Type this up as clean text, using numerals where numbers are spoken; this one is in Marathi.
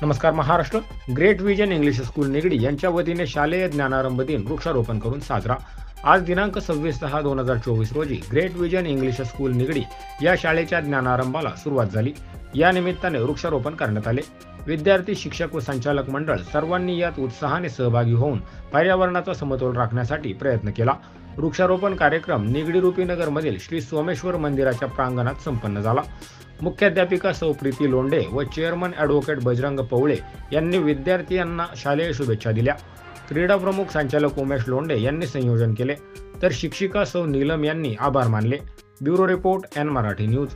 नमस्कार Maharashtra. Great vision English school Nigdi यांच्या वतीने शालेय ज्ञानारंभ दिन वृक्षारोपण करून साजरा. आज दिनांक 26/6/2024 रोजी great vision English school Nigdi या शाळेच्या ज्ञानारंभाला सुरुवात झाली. या निमित्ताने वृक्षारोपण करण्यात आले. विद्यार्थी, शिक्षक व संचालक मंडळ सर्वांनी यात उत्साहाने सहभागी होऊन पर्यावरणाचा समतोल राखण्यासाठी प्रयत्न केला. वृक्षारोपण कार्यक्रम निगडी रुपीनगर मधील श्री सोमेश्वर मंदिराच्या प्रांगणात संपन्न झाला. मुख्याध्यापिका सौ प्रीती लोंढे व चेअरमन ॲडव्होकेट बजरंग पवळे यांनी विद्यार्थ्यांना शालेय शुभेच्छा दिल्या. क्रीडा प्रमुख संचालक उमेश लोंढे यांनी संयोजन केले, तर शिक्षिका सौ नीलम यांनी आभार मानले. Bureau report N Marathi news.